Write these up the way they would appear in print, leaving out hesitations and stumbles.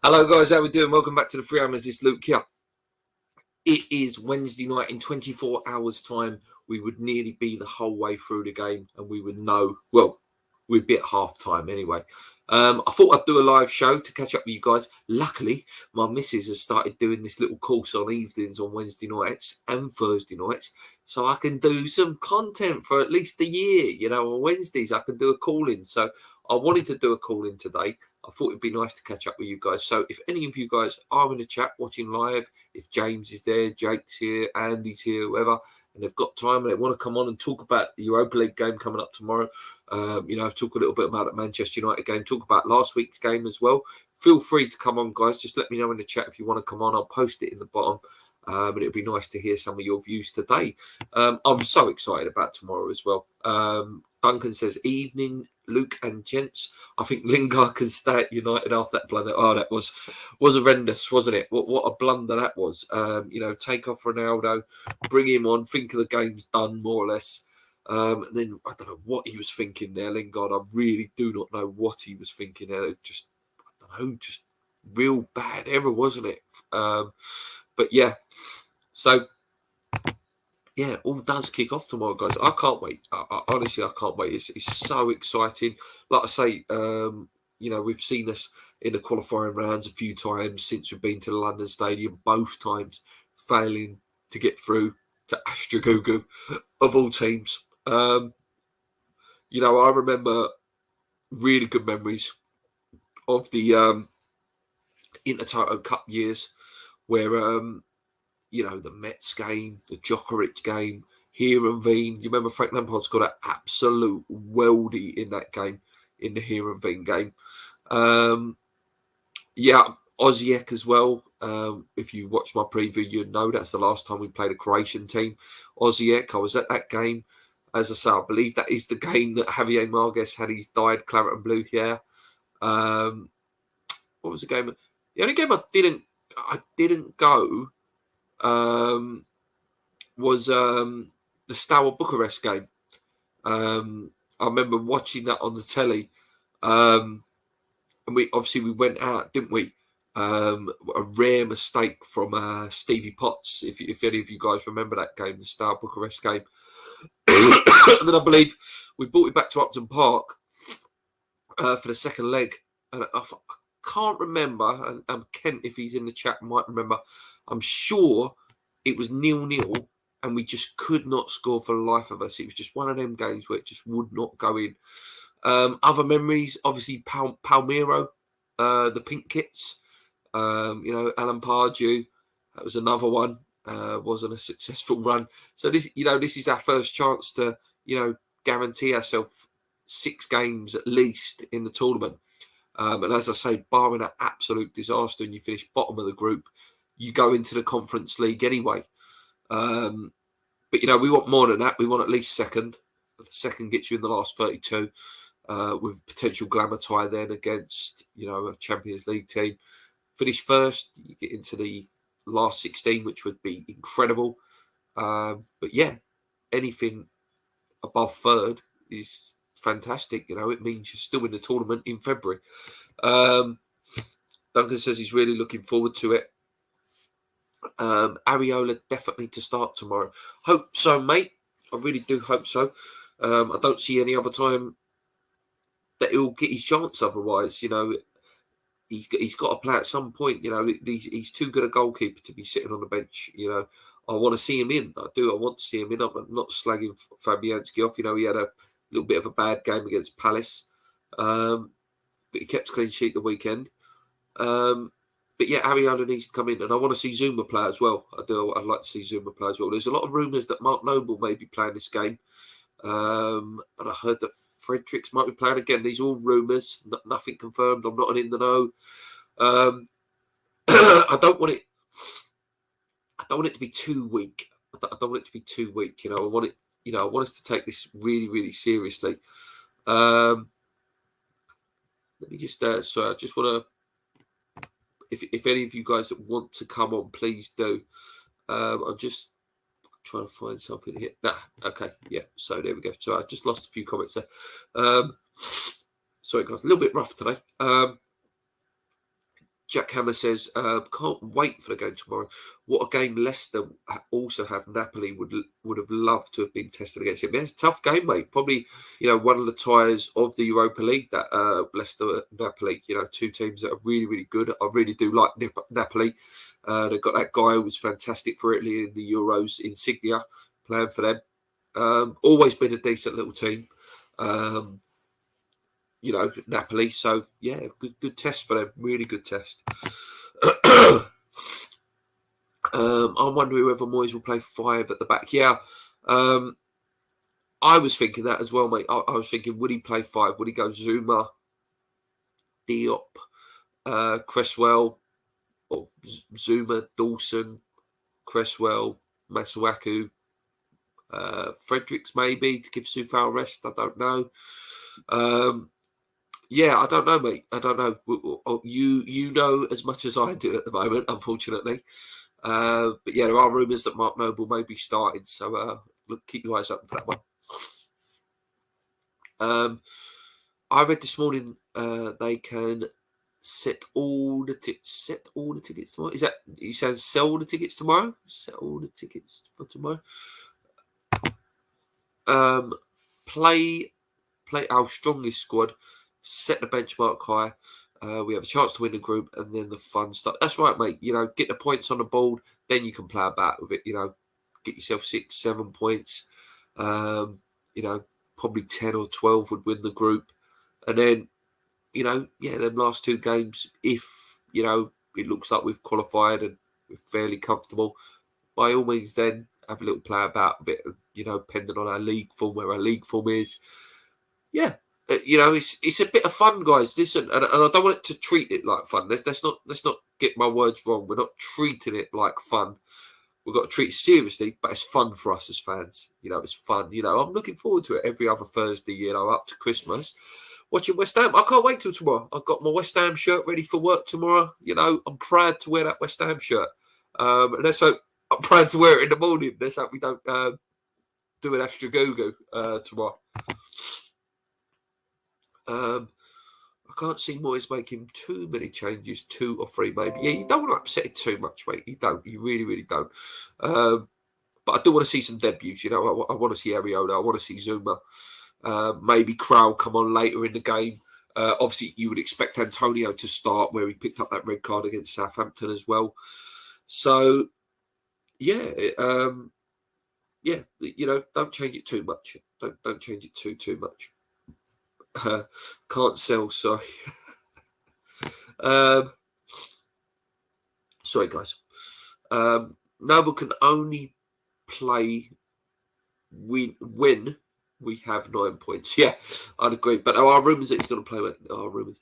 Hello guys, how we doing? Welcome back to the Free Hammers. It's Luke here. It is Wednesday night. In 24 hours time, we would nearly be the whole way through the game and we would know, well, we'd be at half time anyway. I thought I'd do a live show to catch up with you guys. Luckily, my missus has started doing this little course on evenings on Wednesday nights and Thursday nights. So I can do some content for at least a year. On Wednesdays I can do a call-in. So I wanted to do a call-in today. I thought it'd be nice to catch up with you guys. So if any of you guys are in the chat watching live, if James is there, Jake's here, Andy's here, whoever, and they've got time and they want to come on and talk about the Europa League game coming up tomorrow, talk a little bit about the Manchester United game, talk about last week's game as well. Feel free to come on, guys. Just let me know in the chat if you want to come on. I'll post it in the bottom. But it'll be nice to hear some of your views today. I'm so excited about tomorrow as well. Duncan says, evening, Luke and gents. I think Lingard can stay at United after that blunder. Oh, that was horrendous, wasn't it? What a blunder that was. Take off Ronaldo, bring him on, think of the game's done, more or less. And then I don't know what he was thinking there, Lingard. I really do not know what he was thinking there. Just, I don't know, just real bad error, wasn't it? But yeah, so yeah, all does kick off tomorrow, guys. I can't wait. Honestly, I can't wait. It's so exciting. Like I say, we've seen this in the qualifying rounds a few times since we've been to the London Stadium, both times failing to get through to Astragugu of all teams. I remember really good memories of the Intertoto Cup years where the Mets game, the Djokovic game, Heerenveen. You remember Frank Lampard's got an absolute weldy in that game, in the Heerenveen game. Osijek as well. If you watch my preview, you'd know that's the last time we played a Croatian team. Osijek, I was at that game. As I say, I believe that is the game that Javier Marquez had his dyed claret and blue hair. What was the game? The only game I didn't go was the Steaua Bucharest game. I remember watching that on the telly, and we went out, didn't we? A rare mistake from Stevie Potts, if any of you guys remember that game, the Steaua Bucharest game. And then I believe we brought it back to Upton Park for the second leg. And I can't remember, and Kent, if he's in the chat, might remember. I'm sure it was 0-0, and we just could not score for the life of us. It was just one of them games where it just would not go in. Other memories, obviously, Palmiro, the pink kits. Alan Pardew, that was another one. Wasn't a successful run. So this is our first chance to, guarantee ourselves 6 games at least in the tournament. And as I say, barring an absolute disaster and you finish bottom of the group, you go into the Conference League anyway. But we want more than that. We want at least second. Second gets you in the last 32, with potential glamour tie then against a Champions League team. Finish first, you get into the last 16, which would be incredible. But yeah, anything above third is fantastic. It means you're still in the tournament in February. Duncan says he's really looking forward to it. Areola definitely to start tomorrow. Hope so, mate. I really do hope so. I don't see any other time that he'll get his chance. Otherwise, he's got to play at some point. He's too good a goalkeeper to be sitting on the bench. I want to see him in. I do. I want to see him in. I'm not slagging Fabianski off. He had a little bit of a bad game against Palace, but he kept a clean sheet the weekend. But yeah, Areola needs to come in, and I want to see Zuma play as well. I do. I'd like to see Zuma play as well. There's a lot of rumours that Mark Noble may be playing this game, and I heard that Fredericks might be playing again. These are all rumours, nothing confirmed. I'm not in the know. I don't want it. I don't want it to be too weak. I don't want it to be too weak. I want it. I want us to take this really, really seriously. Let me just. So I just want to. If any of you guys that want to come on, please do. I'm just trying to find something here. Okay, yeah. So there we go. So I just lost a few comments there. Sorry, guys, a little bit rough today. Jack Hammer says, can't wait for the game tomorrow. What a game Leicester also have. Napoli would have loved to have been tested against him. It's a tough game, mate. Probably, one of the ties of the Europa League, that Leicester Napoli, two teams that are really, really good. I really do like Napoli. They've got that guy who was fantastic for Italy in the Euros, Insignia, playing for them. Always been a decent little team. Napoli. So yeah, good test for them. Really good test. I'm wondering whether Moyes will play 5 at the back. Yeah, I was thinking that as well, mate. I was thinking, would he play 5? Would he go Zuma, Diop, Cresswell, or Zuma, Dawson, Cresswell, Masuaku, Fredericks maybe to give Soufal rest? I don't know. Yeah, I don't know, mate. I don't know. You know as much as I do at the moment, unfortunately. But yeah, there are rumours that Mark Noble may be starting, so keep your eyes open for that one. I read this morning they can set all the tickets tomorrow. Is that he says sell all the tickets tomorrow? Set all the tickets for tomorrow. Play our strongest squad. Set the benchmark high. We have a chance to win the group, and then the fun stuff. That's right, mate. Get the points on the board, then you can play about with it. Get yourself 6, 7 points. Probably 10 or 12 would win the group, and then them last 2 games. If it looks like we've qualified and we're fairly comfortable, by all means, then have a little play about a bit. Depending on our league form, where our league form is. Yeah. It's a bit of fun, guys. Listen, and I don't want it to treat it like fun. Let's not get my words wrong. We're not treating it like fun. We've got to treat it seriously, but it's fun for us as fans. It's fun. I'm looking forward to it every other Thursday. Up to Christmas, watching West Ham. I can't wait till tomorrow. I've got my West Ham shirt ready for work tomorrow. I'm proud to wear that West Ham shirt. And let's hope I'm proud to wear it in the morning. Let's hope we don't do an extra goo tomorrow. I can't see Moyes making too many changes, 2 or 3 maybe. Yeah, you don't want to upset it too much, mate. You don't. You really, really don't. But I do want to see some debuts. I want to see Areola. I want to see Zuma. Maybe Krau come on later in the game. Obviously, you would expect Antonio to start, where he picked up that red card against Southampton as well. So, yeah, don't change it too much. Don't change it too much. Can't sell, sorry. Sorry, guys. Noble can only play when we have 9 points. Yeah, I'd agree. But there are rumours that he's going to play. There are rumours.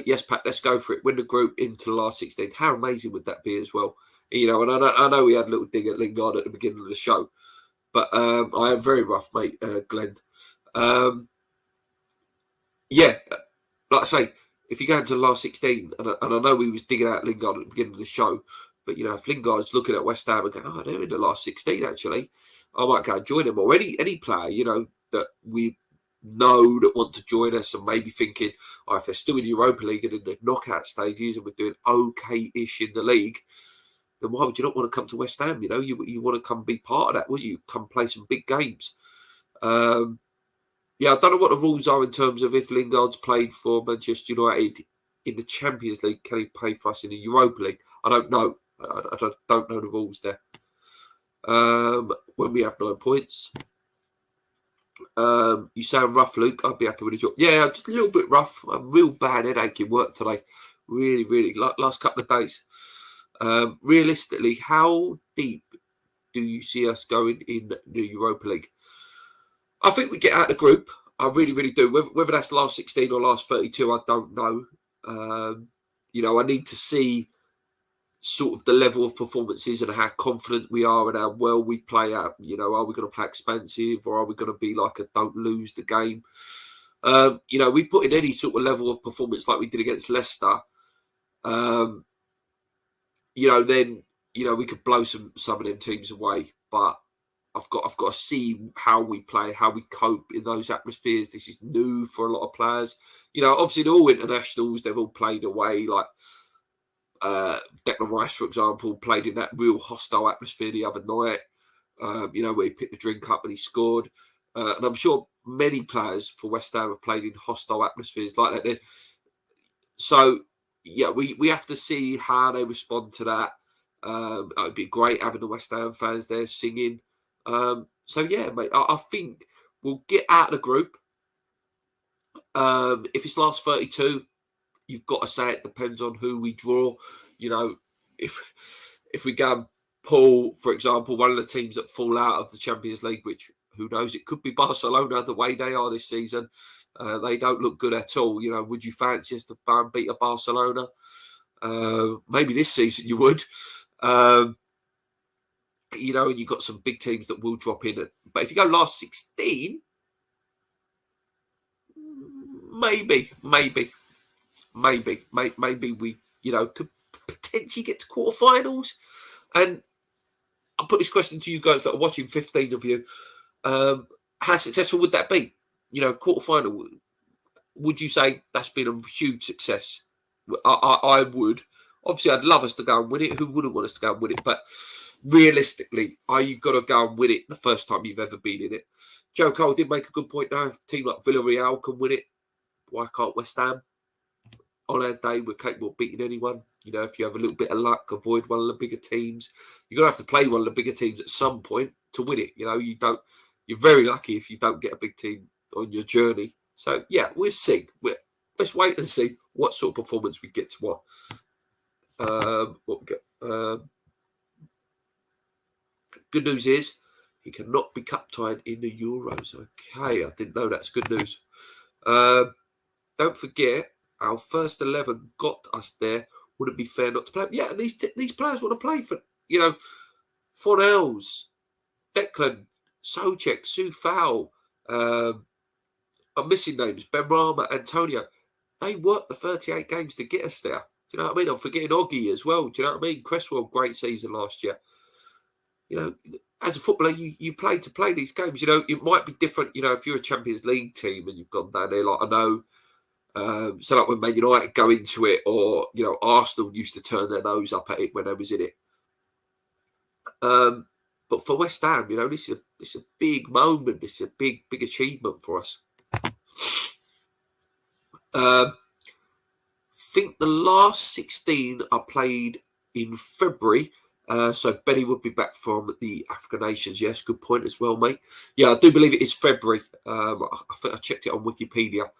Yes, Pat, let's go for it. Win the group into the last 16. How amazing would that be as well? And I know we had a little dig at Lingard at the beginning of the show. But I am very rough, mate, Glenn. Yeah, like I say, if you go into the last 16, and I know we was digging out Lingard at the beginning of the show, but if Lingard's looking at West Ham and going, they're in the last 16 actually, I might go and join them. Or any player, that we know that want to join us, and maybe thinking, if they're still in the Europa League and in the knockout stages and we're doing okay-ish in the league, then why would you not want to come to West Ham? You want to come be part of that, wouldn't you? Come play some big games. Yeah, I don't know what the rules are in terms of if Lingard's played for Manchester United in the Champions League, can he play for us in the Europa League? I don't know. I don't know the rules there. When we have 9 points. You sound rough, Luke. I'd be happy with a job. Yeah, I'm just a little bit rough. A real bad headache in work today. Really, really. Last couple of days. Realistically, how deep do you see us going in the Europa League? I think we get out of the group. I really, really do. Whether that's last 16 or last 32, I don't know. I need to see sort of the level of performances and how confident we are and how well we play out. Are we going to play expansive, or are we going to be like a don't lose the game? We put in any sort of level of performance like we did against Leicester. Then we could blow some of them teams away, but I've got to see how we play, how we cope in those atmospheres. This is new for a lot of players. Obviously they're all internationals. They've all played away. Like, Declan Rice, for example, played in that real hostile atmosphere the other night. Where he picked the drink up and he scored. And I'm sure many players for West Ham have played in hostile atmospheres like that. So, yeah, we have to see how they respond to that. It would be great having the West Ham fans there singing. Yeah, mate, I think we'll get out of the group. If it's last 32, you've got to say it depends on who we draw. If we go and pull, for example, one of the teams that fall out of the Champions League, which who knows, it could be Barcelona the way they are this season. They don't look good at all. Would you fancy us to beat a Barcelona? Maybe this season you would. And you've got some big teams that will drop in. But if you go last 16, maybe we, could potentially get to quarterfinals. And I'll put this question to you guys that are watching, 15 of you. How successful would that be? Quarterfinal. Would you say that's been a huge success? I would. Obviously, I'd love us to go and win it. Who wouldn't want us to go and win it? But realistically, are you got to go and win it the first time you've ever been in it? Joe Cole did make a good point now. If a team like Villarreal can win it, why can't West Ham? On our day, we're capable of beating anyone. If you have a little bit of luck, avoid one of the bigger teams. You're going to have to play one of the bigger teams at some point to win it. You're very lucky if you don't get a big team on your journey. So, yeah, we'll see. Let's wait and see what sort of performance we get to what. What we get. Good news is he cannot be cup-tied in the Euros. Okay, I didn't know that's good news. Don't forget, our first 11 got us there. Would it be fair not to play? Yeah, and these players want to play for, Fornells, Declan, Soucek, Soufal, I'm missing names, Benrahma, Antonio. They worked the 38 games to get us there. Do you know what I mean? I'm forgetting Oggy as well. Do you know what I mean? Cresswell, great season last year. As a footballer, you play to play these games. It might be different, if you're a Champions League team and you've gone down there, like I know, so like when Man United go into it, or, Arsenal used to turn their nose up at it when they was in it. But for West Ham, this is a big moment. This is a big achievement for us. Think the last 16 are played in February. So Benny would be back from the African nations. Yes, good point as well, mate. Yeah, I do believe it is February. I think I checked it on Wikipedia.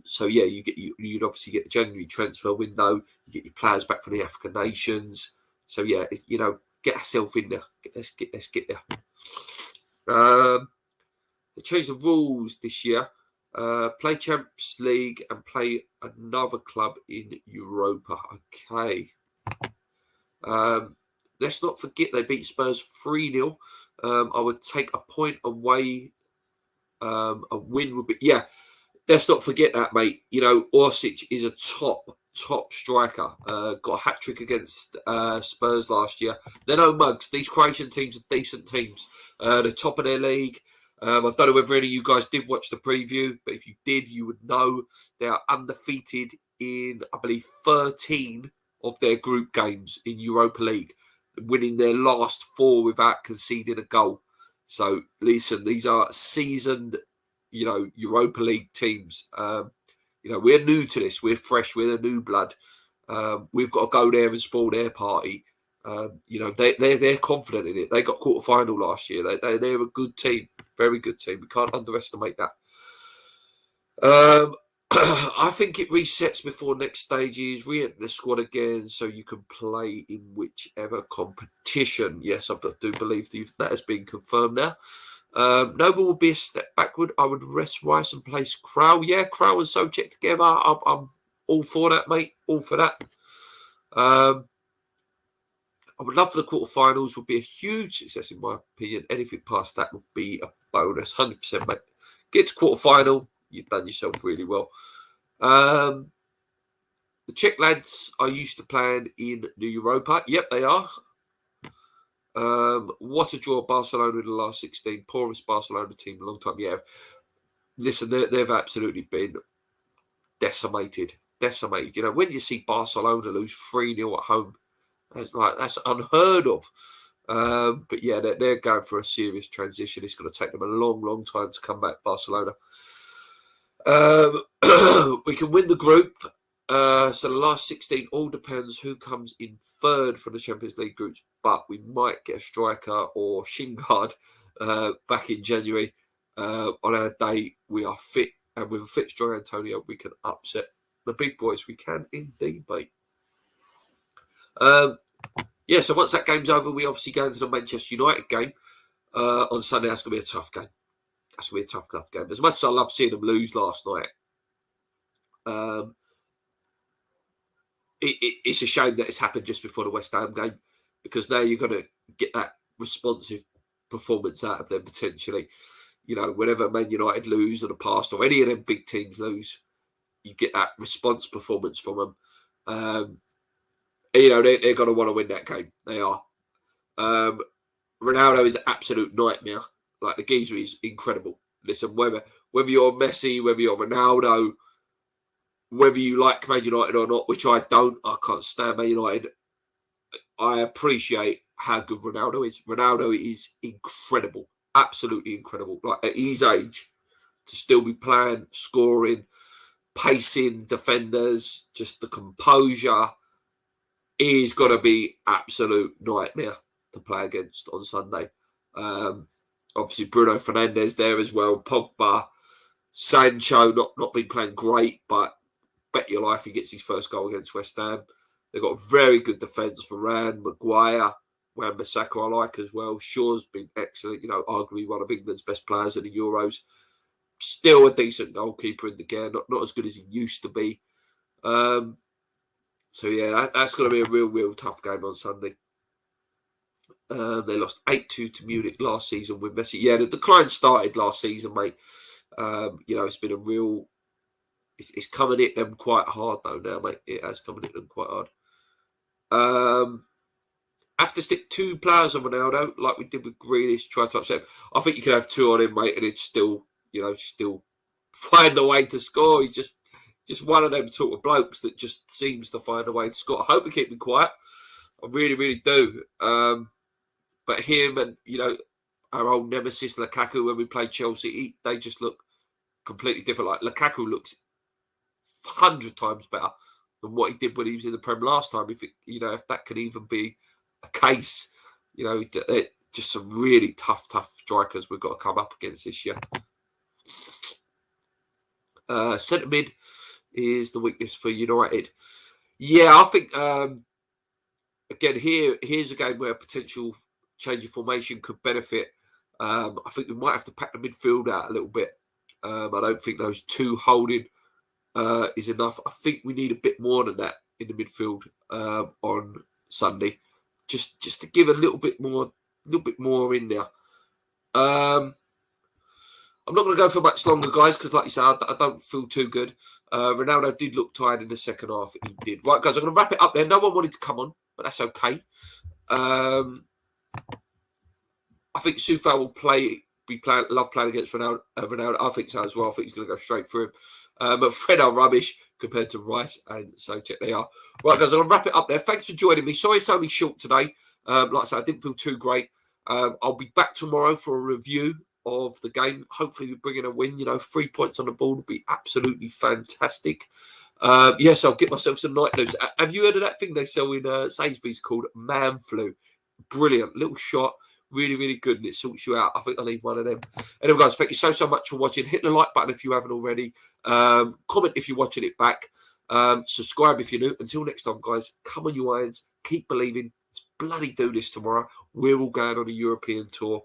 So yeah, you'd obviously get the January transfer window. You get your players back from the African nations. So yeah, get ourselves in there. Let's get there. They changed the rules this year. Play Champions League and play another club in Europa. Okay. Let's not forget they beat Spurs 3-0. I would take a point away. A win would be... Yeah, let's not forget that, mate. Orsic is a top striker. Got a hat-trick against Spurs last year. They're no mugs. These Croatian teams are decent teams. They're top of their league. I don't know whether any of you guys did watch the preview, but if you did, you would know they are undefeated in, I believe, 13 of their group games in Europa League, winning their last 4 without conceding a goal. So, listen, these are seasoned, Europa League teams. We're new to this. We're fresh. We're the new blood. We've got to go there and spoil their party. They're confident in it. They got quarterfinal last year. They're a good team, very good team. We can't underestimate that. I think it resets before next stages. Re-enter the squad again, so you can play in whichever competition. Yes, I do believe that has been confirmed now. Noble will be a step backward. I would rest Rice and place Crow. Yeah, Crow and Soucek together. I'm all for that, mate. All for that. I would love for the quarterfinals. Would be a huge success in my opinion. Anything past that would be a bonus, 100%, mate. Get to quarterfinal, you've done yourself really well. The Czech lads are used to playing in the Europa. Yep, they are. What a draw, Barcelona in the last 16. Poorest Barcelona team in a long time. Yeah, listen, they've absolutely been decimated. decimated. You know, when you see Barcelona lose 3-0 at home, that's unheard of. But yeah, they're going for a serious transition. It's going to take them a long, long time to come back, Barcelona. We can win the group. So the last 16 all depends who comes in third for the Champions League groups, but we might get a striker or shin guard back in January. On our day, we are fit, and with a fit, strong Antonio, we can upset the big boys. We can indeed, mate. Yeah, so once that game's over, we obviously go into the Manchester United game on Sunday. That's going to be a tough game. That's going to be a tough game. As much as I love seeing them lose last night, it's a shame that it's happened just before the West Ham game, because now you're going to get that responsive performance out of them potentially. You know, whenever Man United lose in the past, or any of them big teams lose, you get that response performance from them. And, you know, they're going to want to win that game. They are. Ronaldo is an absolute nightmare. Like, the geezer is incredible. Listen, whether you're Messi, whether you're Ronaldo, whether you like Man United or not, which I don't, I can't stand Man United, I appreciate how good Ronaldo is. Ronaldo is incredible. Absolutely incredible. Like, at his age, to still be playing, scoring, pacing defenders, just the composure, he's got to be absolute nightmare to play against on Sunday. Obviously, Bruno Fernandes there as well. Pogba, Sancho, not been playing great, but bet your life he gets his first goal against West Ham. They've got very good defence. Varane, Maguire, Wan-Bissaka I like as well. Shaw's been excellent. You know, arguably one of England's best players in the Euros. Still a decent goalkeeper in the game. Not as good as he used to be. So yeah, that's going to be a real tough game on Sunday. They lost 8-2 to Munich last season with Messi. Yeah, the decline started last season, mate. You know, it's been a real... It's coming at them quite hard, though, now, mate. It has come at them quite hard. Have to stick 2 players on Ronaldo, like we did with Grealish, try to upset him. I think you could have 2 on him, mate, and it's still, you know, still find a way to score. He's just one of them sort of blokes that just seems to find a way to score. I hope we keep him quiet. I really, really do. But him and, you know, our old nemesis Lukaku, when we played Chelsea, they just look completely different. Like, Lukaku looks 100 times better than what he did when he was in the Prem last time. If that could even be a case, you know, just some really tough strikers we've got to come up against this year. Centre mid is the weakness for United. Yeah, I think again here's a game where a potential change of formation could benefit. I think we might have to pack the midfield out a little bit. I don't think those 2 holding is enough. I think we need a bit more than that in the midfield on Sunday, just to give a little bit more in there. I'm not going to go for much longer, guys, because like you said, I don't feel too good. Ronaldo did look tired in the second half. He did. Right, guys, I'm going to wrap it up there. No one wanted to come on, but that's okay. I think Soufal will love playing against Ronaldo. I think so as well. I think he's going to go straight through him. But Fred are rubbish compared to Rice and Soucek. They are. Right, guys, I'm going to wrap it up there. Thanks for joining me. Sorry it's only short today. Like I said, I didn't feel too great. I'll be back tomorrow for a review of the game. Hopefully we bring in a win. You know, 3 points on the board would be absolutely fantastic. Yes, I'll get myself some night news. Have you heard of that thing they sell in Sainsbury's called Man Flu? Brilliant. Little shot. Really, really good. And it sorts you out. I think I need one of them. Anyway, guys, thank you so much for watching. Hit the like button if you haven't already. Comment if you're watching it back. Subscribe if you're new. Until next time, guys, come on, you irons. Keep believing. Let's bloody do this tomorrow. We're all going on a European tour.